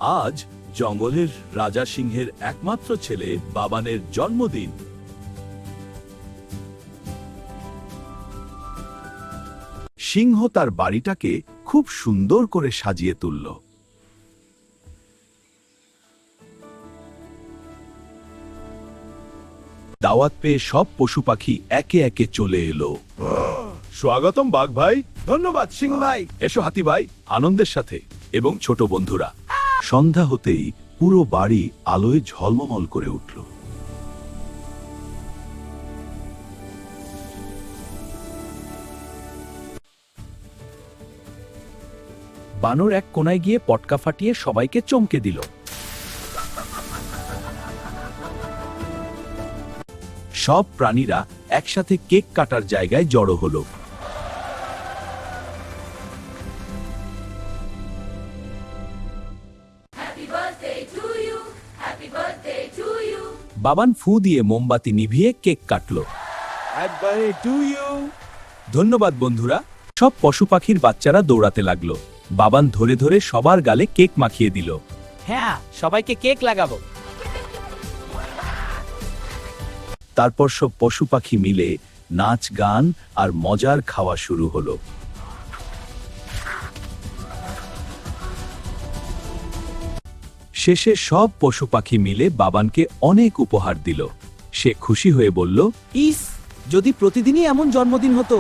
আজ জঙ্গলের রাজা সিংহের একমাত্র ছেলে বাবানের জন্মদিন। সিংহ তার বাড়িটাকে খুব সুন্দর করে সাজিয়ে তুলল। দাওয়াত পেয়ে সব পশু পাখি একে একে চলে এলো। স্বাগতম বাঘ ভাই। ধন্যবাদ সিংহ ভাই। এসো হাতি ভাই, আনন্দের সাথে। এবং ছোট বন্ধুরা। সন্ধ্যা হতেই পুরো বাড়ি আলোয় ঝলমল করে উঠল। বানর এক কোনায় গিয়ে পটকা ফাটিয়ে সবাইকে চমকে দিল। সব প্রাণীরা একসাথে কেক কাটার জায়গায় জড়ো হলো। বাবান ফু দিয়ে মোমবাতি নিভিয়ে কেক কাটল। ধন্যবাদ বন্ধুরা। সব পশু পাখির বাচ্চারা দৌড়াতে লাগলো। বাবান ধরে ধরে সবার গালে কেক মাখিয়ে দিল। হ্যাঁ, সবাইকে কেক লাগাবো। তারপর সব পশু পাখি মিলে নাচ গান আর মজার খাওয়া শুরু হলো। শেষে সব পশু পাখি মিলে বাবানকে অনেক উপহার দিল। সে খুশি হয়ে বলল, ইস, যদি প্রতিদিনই এমন জন্মদিন হতো।